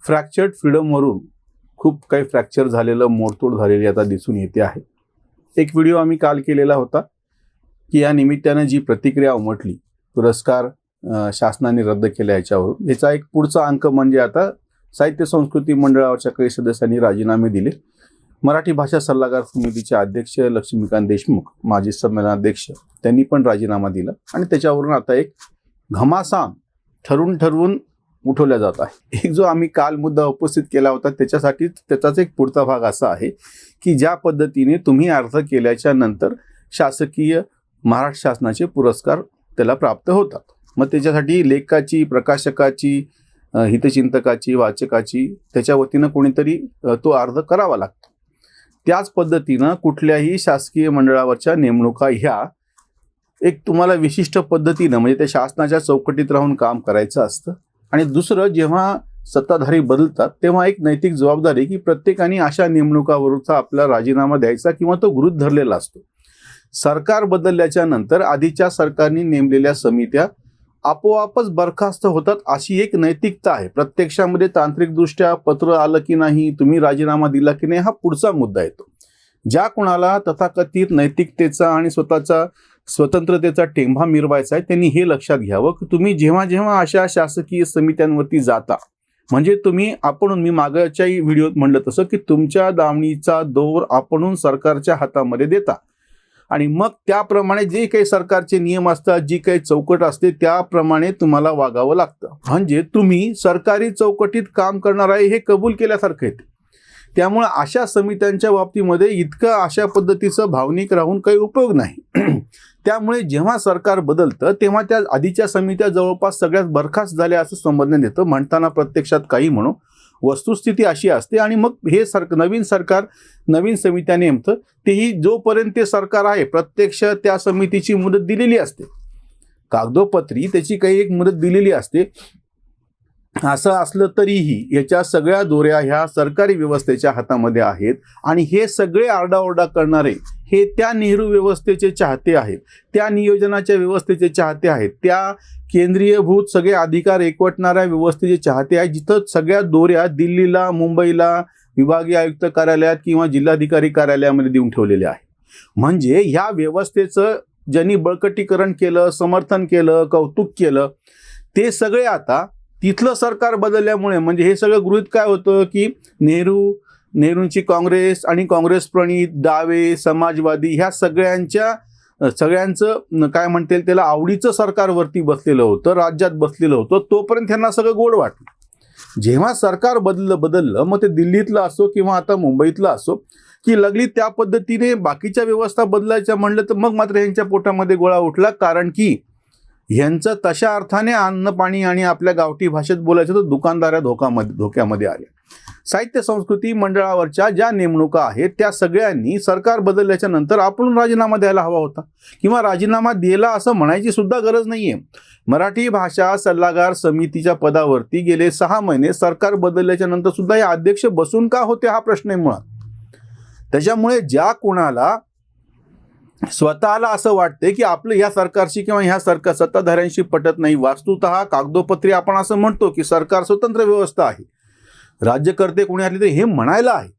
Fractured फ्रीडमवरून खूप काही fracture झालेलं, मोडतोड झालेली आता दिसून येते आहे. एक व्हिडिओ आम्ही काल केलेला होता की या निमित्तानं जी प्रतिक्रिया उमटली, पुरस्कार शासनाने रद्द केल्या याच्यावरून, याचा एक पुढचा अंक म्हणजे आता साहित्य संस्कृती मंडळावरच्या काही सदस्यांनी राजीनामे दिले. मराठी भाषा सल्लागार समितीचे अध्यक्ष लक्ष्मीकांत देशमुख, माजी संमेलनाध्यक्ष, त्यांनी पण राजीनामा दिला आणि त्याच्यावरून आता एक घमासान ठरवून उठवल्या जात आहे. एक जो आम्ही काल मुद्दा उपस्थित केला होता त्याचाच एक पुढचा भाग असा आहे की ज्या पद्धतीने तुम्ही अर्ज केल्याच्या नंतर शासकीय महाराष्ट्र शासनाचे पुरस्कार त्याला प्राप्त होतात. मग त्याच्यासाठी लेखकाची, प्रकाशकाची, हितचिंतकाची, वाचकाची त्याच्या वतीनं कोणीतरी तो अर्ज करावा लागतो. त्याच पद्धतीनं कुठल्याही शासकीय मंडळावरच्या नेमणुका ह्या एक तुम्हाला विशिष्ट पद्धतीनं म्हणजे त्या शासनाच्या चौकटीत राहून काम करायचं असतं. आणि दुसरं, जेव्हा सत्ताधारी बदलतात तेव्हा एक नैतिक जबाबदारी की प्रत्येकाने अशा नेमणुकावरचा आपला राजीनामा द्यायचा किंवा तो गृहीत धरलेला असतो. सरकार बदलल्याच्या नंतर आधीच्या सरकारने नेमलेल्या समित्या आपोआपच बरखास्त होतात अशी एक नैतिकता आहे. प्रत्यक्षामध्ये तांत्रिकदृष्ट्या पत्र आलं की नाही, तुम्ही राजीनामा दिला की नाही, हा पुढचा मुद्दा येतो. ज्या कोणाला तथाकथित नैतिकतेचा आणि स्वतःचा स्वतंत्रतेचा टेंभा मिरवायचा आहे त्यांनी हे लक्षात घ्यावं की तुम्ही जेव्हा अशा शासकीय समित्यांवरती जाता, म्हणजे मी मागच्याही व्हिडिओत म्हणलं तसं की तुमच्या दावणीचा दोर आपणहून सरकारच्या हातामध्ये देता आणि मग त्याप्रमाणे जे काही सरकारचे नियम असतात, जी काही चौकट असते त्याप्रमाणे तुम्हाला वागावं लागतं. म्हणजे तुम्ही सरकारी चौकटीत काम करणार आहे हे कबूल केल्यासारखं येते. त्यामुळे अशा समित्यांच्या बाबतीमध्ये इतकं अशा पद्धतीचं भावनिक राहून काही उपयोग नाही. त्यामुळे जेव्हा सरकार बदलतं तेव्हा त्या आधीच्या समित्या जवळपास सगळ्यात बरखास्त झाल्या असं संबोधन येतं. म्हणताना प्रत्यक्षात काही म्हणू, वस्तुस्थिती अशी असते. आणि मग हे नवीन सरकार नवीन समित्या नेमतं, तेही जोपर्यंत ते सरकार आहे प्रत्यक्ष त्या समितीची मुदत दिलेली असते, कागदोपत्री त्याची काही एक मुदत दिलेली असते. असं असलं तरीही याच्या सगळ्या दोऱ्या ह्या सरकारी व्यवस्थेच्या हातामध्ये आहेत आणि हे सगळे आरडाओरडा करणारे हे त्या नेहरू व्यवस्थेचे चाहते आहेत, त्या नियोजनाच्या व्यवस्थेचे चाहते आहेत, त्या केंद्रीयभूत सगळे अधिकार एकवटणाऱ्या व्यवस्थेचे चाहते आहेत, जिथं सगळ्या दोऱ्या दिल्लीला, मुंबईला, विभागीय आयुक्त कार्यालयात किंवा जिल्हाधिकारी कार्यालयामध्ये देऊन ठेवलेले आहे. म्हणजे ह्या व्यवस्थेचं ज्यांनी बळकटीकरण केलं, समर्थन केलं, कौतुक केलं, ते सगळे आता तिथलं सरकार बदलल्यामुळे म्हणजे हे सगळं गृहीत काय होतं की नेहरूंची काँग्रेस आणि काँग्रेस प्रणित डावे, समाजवादी ह्या सगळ्यांचं काय म्हणता येईल त्याला आवडीचं सरकारवरती बसलेलं होतं, राज्यात बसलेलं होतं. तोपर्यंत त्यांना सगळं गोड वाटलं. जेव्हा सरकार बदललं मग ते दिल्लीतलं असो किंवा आता मुंबईतलं असो की लगली त्या पद्धतीने बाकीच्या व्यवस्था बदलायच्या म्हणलं तर मग मात्र यांच्या पोटामध्ये गोळा उठला. कारण की ह्यांचं तशा अर्थाने अन्न पाणी आणि आपल्या गावठी भाषेत बोलायचं तर दुकानदाऱ्या धोक्यामध्ये आल्या. साहित्य संस्कृती मंडळावरच्या ज्या नेमणुका आहेत त्या सगळ्यांनी सरकार बदलल्याच्या नंतर आपण राजीनामा द्यायला हवा होता किंवा राजीनामा दिला असं म्हणायची सुद्धा गरज नाहीये. मराठी भाषा सल्लागार समितीच्या पदावरती गेले 6 महिने सरकार बदलल्याच्या नंतर सुद्धा हे अध्यक्ष बसून का होते हा प्रश्न आहे मुळात. त्याच्यामुळे ज्या कोणाला स्वतःला असं वाटते की आपलं ह्या सरकारशी किंवा ह्या सत्ताधाऱ्यांशी पटत नाही, वास्तुतः कागदोपत्री आपण असं म्हणतो की सरकार स्वतंत्र व्यवस्था आहे, राज्यकर्ते कोणी असले तरी हे म्हणायला आहे,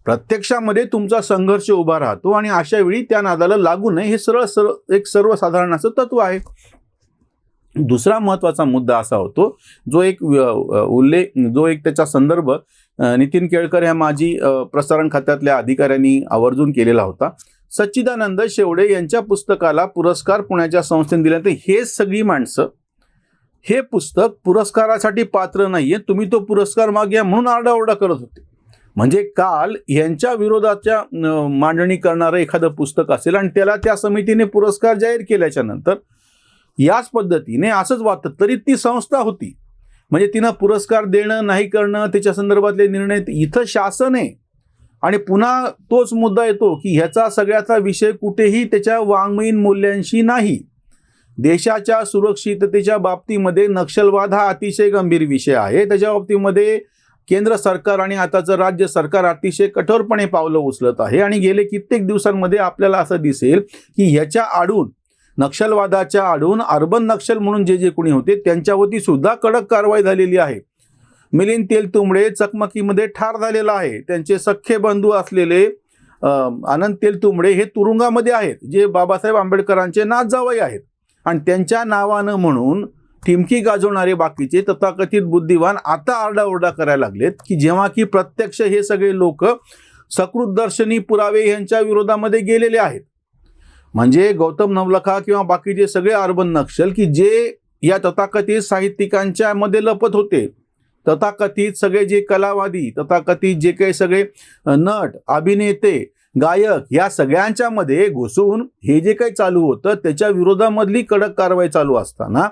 प्रत्यक्षामध्ये तुमचा संघर्ष उभा राहतो आणि अशा वेळी त्या नादाला लागू नये हे एक सर्वसाधारण असं तत्व आहे. दुसरा महत्त्वाचा मुद्दा असा होतो जो एक त्याचा संदर्भ नितीन केळकर ह्या माजी प्रसारण खात्यातल्या अधिकाऱ्यांनी आवर्जून केलेला होता. सच्चिदानंद शेवडे यांच्या पुस्तकाला पुरस्कार पुण्याच्या संस्थेने दिल्यानंतर हे सगळी माणसं हे पुस्तक पुरस्कारासाठी पात्र नाहीये, तुम्ही तो पुरस्कार माग्या म्हणून आरडाओरडा करत होते. म्हणजे काल यांच्या विरोधाच्या मांडणी करणारं एखादं पुस्तक असेल आणि त्याला त्या समितीने पुरस्कार जाहीर केल्याच्या नंतर याच पद्धतीने असंच वाटतं तरी ती संस्था होती, म्हणजे तिनं पुरस्कार देणं नाही करणं त्याच्या संदर्भातले निर्णय इथं शासन आहे. आणि पुन्हा तोच मुद्दा येतो की ह्याचा सगळ्याचा विषय कुठेही त्याच्या वाङ्मयीन मूल्यांशी नाही. देशाच्या सुरक्षिततेच्या बाबतीमध्ये नक्षलवाद हा अतिशय गंभीर विषय आहे. त्याच्या बाबतीमध्ये केंद्र सरकार आणि आताचं राज्य सरकार अतिशय कठोरपणे पावलं उचलत आहे आणि गेले कित्येक दिवसांमध्ये आपल्याला असं दिसेल की ह्याच्या आडून नक्षलवादाच्या आडून अर्बन नक्षल म्हणून जे कोणी होते त्यांच्यावरती सुद्धा कडक कारवाई झालेली आहे. मिलिंद तेलतुंबडे चकमकीमध्ये ठार झालेला आहे. त्यांचे सख्खे बंधू असलेले आनंद तेलतुंबडे हे तुरुंगामध्ये आहेत, जे बाबासाहेब आंबेडकरांचे नातजावई आहेत. आणि त्यांच्या नावानं म्हणून टिमकी गाजवणारे बाकीचे तथाकथित बुद्धिवान आता आरडाओरडा करायला लागलेत की जेव्हा की प्रत्यक्ष हे सगळे लोक सकृतदर्शनी पुरावे यांच्या विरोधामध्ये गेलेले आहेत. म्हणजे गौतम नवलखा किंवा बाकीचे सगळे अर्बन नक्षल की जे या तथाकथित साहित्यिकांच्या मध्ये लपत होते, तथाकथित सगळे जे कलावादी, तथाकथित जे काही सगळे नट, अभिनेते, गायक या सगळ्यांच्या मध्ये घुसून हे जे काही चालू होतं त्याच्या विरोधामधली कडक कारवाई चालू असताना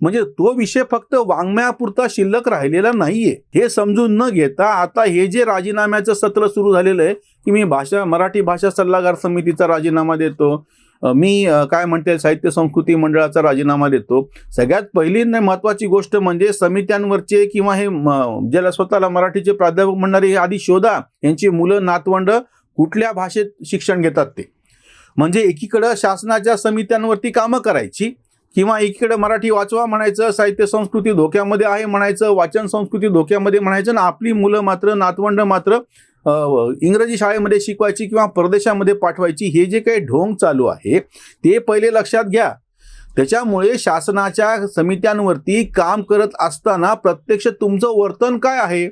म्हणजे तो विषय फक्त वाङ्मयापुरता शिल्लक राहिलेला नाहीये हे समजून न घेता आता हे जे राजीनाम्याचं सत्र सुरू झालेलं आहे की मी मराठी भाषा सल्लागार समितीचा राजीनामा देतो, मी काय म्हणते साहित्य संस्कृती मंडळाचा राजीनामा देतो. सगळ्यात पहिली महत्वाची गोष्ट म्हणजे समित्यांवरचे किंवा हे ज्याला स्वतःला मराठीचे प्राध्यापक म्हणणारे हे आधी शोधा यांची मुलं नातवंड कुठल्या भाषेत शिक्षण घेतात ते. म्हणजे एकीकडं शासनाच्या समित्यांवरती कामं करायची किंवा एकीकडे मराठी वाचवा म्हणायचं, साहित्य संस्कृती धोक्यामध्ये आहे म्हणायचं, वाचन संस्कृती धोक्यामध्ये म्हणायचं, आणि आपली मुलं मात्र नातवंड मात्र इंग्रजी शाळेमध्ये शिकवायची किंवा परदेशामध्ये पाठवायची. हे जे काही ढोंग चालू आहे ते पहिले लक्षात घ्या. त्याच्यामुळे शासनाच्या समित्यांवरती काम करत असताना प्रत्यक्ष तुमचं वर्तन काय आहे.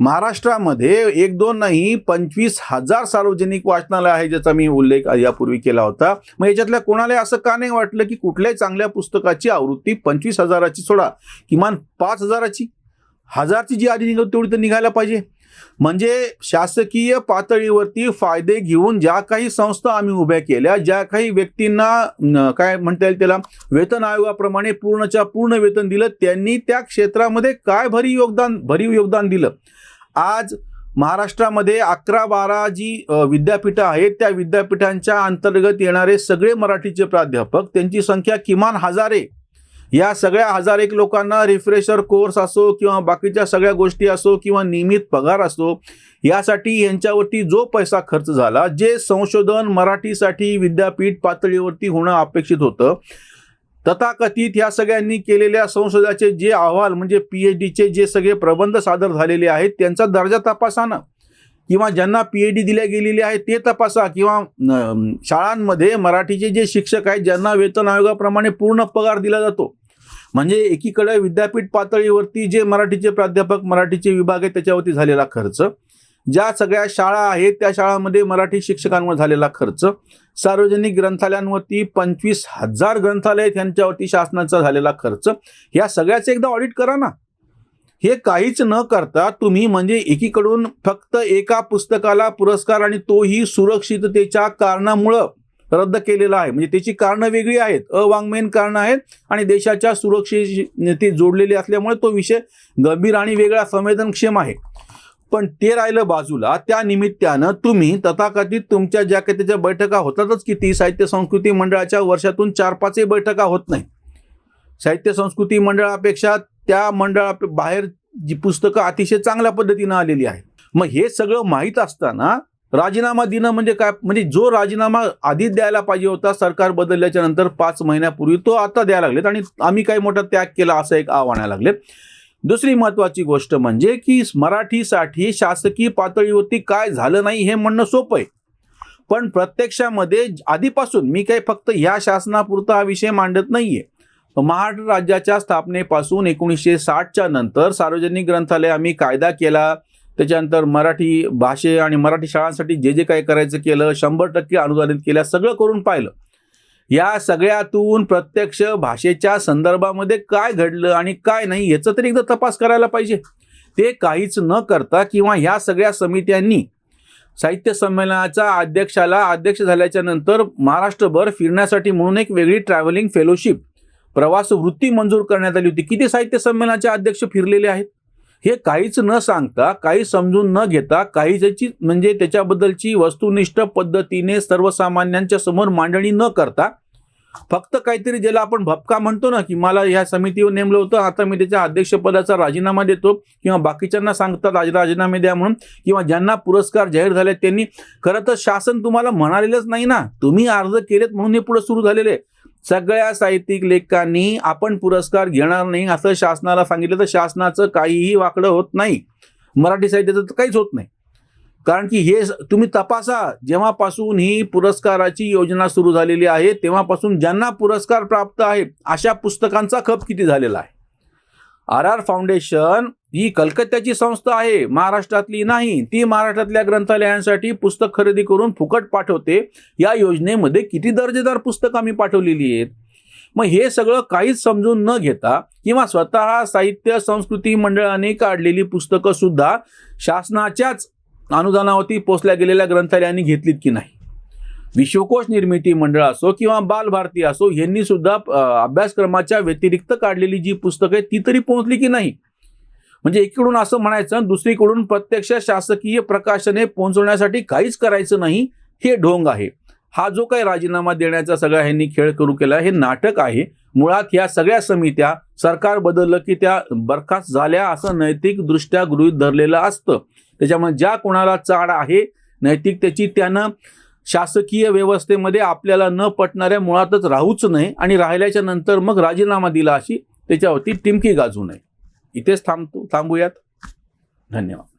महाराष्ट्रामध्ये 1-2 नाही 25,000 सार्वजनिक वाचनालय आहे ज्याचा मी उल्लेख यापूर्वी केला होता. मग याच्यातल्या कोणाला असं का नाही वाटलं की कुठल्याही चांगल्या पुस्तकाची आवृत्ती 25,000ची सोडा किमान 5,000ची 1,000ची जी आधी निघत तेवढी तर निघायला पाहिजे. म्हणजे शासकीय पातळीवरती फायदे घेऊन ज्या काही संस्था आम्ही उभ्या केल्या, ज्या काही व्यक्तींना काय म्हणता येईल त्याला वेतन आयोगाप्रमाणे पूर्णच्या पूर्ण वेतन दिलं, त्यांनी त्या क्षेत्रामध्ये काय भरीव योगदान दिलं. आज महाराष्ट्रामध्ये 11-12 जी विद्यापीठं आहेत त्या विद्यापीठांच्या अंतर्गत येणारे सगळे मराठीचे प्राध्यापक त्यांची संख्या किमान 1,000 आहे. या सगळ्या 1,001 लोकांना रिफ्रेशर कोर्स असो किंवा बाकीच्या सगळ्या गोष्टी असो किंवा नियमित पगार असो, यासाठी यांच्यावरती जो पैसा खर्च झाला, जे संशोधन मराठीसाठी विद्यापीठ पातळीवरती होणं अपेक्षित होतं, तथाकथित या सगळ्यांनी केलेल्या संशोधनाचे जे अहवाल म्हणजे PhDचे जे सगळे प्रबंध सादर झालेले आहेत त्यांचा दर्जा तपासा ना, किंवा ज्यांना PhD दिल्या गेलेली आहे ते तपासा, किंवा शाळांमध्ये मराठीचे जे शिक्षक आहेत ज्यांना वेतन आयोगाप्रमाणे पूर्ण पगार दिला जातो. म्हणजे एकीकडे विद्यापीठ पातळीवरती जे मराठीचे प्राध्यापक, मराठीचे विभाग आहेत त्याच्यावरती झालेला खर्च, ज्या सगळ्या शाळा आहेत त्या शाळांमध्ये मराठी शिक्षकांवर झालेला खर्च, सार्वजनिक ग्रंथालयांवरती 25,000 ग्रंथालय आहेत यांच्यावरती शासनाचा झालेला खर्च, या सगळ्याचं एकदा ऑडिट करा ना. हे काहीच न करता तुम्ही म्हणजे एकीकडून फक्त एका पुस्तकाला पुरस्कार आणि तोही सुरक्षिततेच्या कारणामुळं रद्द केलेला आहे. म्हणजे त्याची कारणं वेगळी आहेत, अवाङ्मयीन कारणं आहेत आणि देशाच्या सुरक्षेशी जोडलेली असल्यामुळे तो विषय गंभीर आणि वेगळा संवेदनक्षम आहे. पण ते राहिलं बाजूला, त्या निमित्तानं तुम्ही तथाकथित तुमच्या ज्या काही त्याच्या बैठका होतातच किती, साहित्य संस्कृती मंडळाच्या वर्षातून 4-5 बैठका होत नाही. साहित्य संस्कृती मंडळापेक्षा त्या मंडळाबाहेर जी पुस्तकं अतिशय चांगल्या पद्धतीनं आलेली आहे. मग हे सगळं माहीत असताना राजीनामा देणं म्हणजे काय, म्हणजे जो राजीनामा आधीच द्यायला पाहिजे होता सरकार बदलल्याच्या नंतर 5 महिन्यापूर्वी, तो आता द्यायला लागलेत आणि आम्ही काही मोठा त्याग केला असं एक आव्हान आणायला लागले. दुसरी महत्वाची गोष्ट म्हणजे की मराठीसाठी शासकीय पातळीवरती काय झालं नाही हे म्हणणं सोपं आहे, पण प्रत्यक्षामध्ये आधीपासून मी काही फक्त ह्या शासनापुरता हा विषय मांडत नाहीये. महाराष्ट्र राज्याच्या स्थापनेपासून 1960च्या नंतर सार्वजनिक ग्रंथालय आम्ही कायदा केला, त्याच्यानंतर मराठी भाषे आणि मराठी शाळांसाठी जे जे काही करायचं केलं, 100% अनुदानित केल्या, सगळं करून पाहिलं. या सगळ्यातून प्रत्यक्ष भाषेच्या संदर्भामध्ये काय घडलं आणि काय नाही याचा तरी एकदा तपास करायला पाहिजे. ते काहीच न करता किंवा ह्या सगळ्या समित्यांनी साहित्य संमेलनाच्या अध्यक्ष झाल्याच्या नंतर महाराष्ट्रभर फिरण्यासाठी म्हणून एक वेगळी ट्रॅव्हलिंग फेलोशिप प्रवास वृत्ती मंजूर करण्यात आली होती. किती साहित्य संमेलनाचे अध्यक्ष फिरलेले आहेत हे काहीच न सांगता, काही समजून न घेता, काहीची म्हणजे त्याच्याबद्दलची वस्तुनिष्ठ पद्धतीने सर्वसामान्यांच्या समोर मांडणी न करता फक्त काहीतरी ज्याला आपण भपका म्हणतो ना, की मला ह्या समितीवर नेमलं होतं आता मी त्याच्या अध्यक्षपदाचा राजीनामा देतो, किंवा बाकीच्यांना सांगतात राजीनामे द्या म्हणून, किंवा ज्यांना पुरस्कार जाहीर झाले त्यांनी, खरं तर शासन तुम्हाला म्हणालेलंच नाही ना, तुम्ही अर्ज केलेत म्हणून हे पुढे सुरू झालेले. सगळ्या साहित्यिक लेखकांनी आपण पुरस्कार घेणार नाही असं शासनाला सांगितलं तर शासनाचं काहीही वाकडं होत नाही, मराठी साहित्याचं तर काहीच होत नाही. कारण की हे तुम्ही तपासा, जेव्हापासून ही पुरस्काराची योजना सुरू झालेली आहे तेव्हापासून ज्यांना पुरस्कार प्राप्त आहे अशा पुस्तकांचा खप किती झालेला आहे. RR फाउंडेशन ही कलकत्त्याची संस्था आहे, महाराष्ट्रातली नाही. ती महाराष्ट्रातल्या ग्रंथालयांसाठी पुस्तक खरेदी करून फुकट पाठवते. या योजनेमध्ये किती दर्जेदार पुस्तकं आम्ही पाठवलेली आहेत. मग हे सगळं काहीच समजून न घेता किंवा स्वतः साहित्य संस्कृती मंडळाने काढलेली पुस्तकं सुद्धा शासनाच्याच अनुदानावरती पोचल्या गेलेल्या ग्रंथालयांनी घेतलीत की नाही. विश्वकोश निर्मिती मंडळ असो किंवा बालभारती असो, यांनी सुद्धा अभ्यासक्रमाच्या व्यतिरिक्त काढलेली जी पुस्तकं आहेत ती तरी पोहोचली की नाही. म्हणजे एकीकडून असं म्हणायचं, दुसरीकडून प्रत्यक्ष शासकीय प्रकाशने पोहोचवण्यासाठी काहीच करायचं नाही, हे ढोंग आहे. हा जो काही राजीनामा देण्याचा सगळा ह्यांनी खेळ करू केला हे नाटक आहे. मुळात ह्या सगळ्या समित्या सरकार बदललं की त्या बरखास्त झाल्या असं नैतिकदृष्ट्या गृहीत धरलेलं असतं. त्याच्यामुळे ज्या कोणाला चाड आहे नैतिकतेची त्यानं शासकीय व्यवस्थेमध्ये आपल्याला न पटणाऱ्या मुळातच राहूच नये आणि राहिल्याच्या नंतर मग राजीनामा दिला अशी त्याच्यावरती टिमकी गाजू नये. इथेच थांबूयात. धन्यवाद.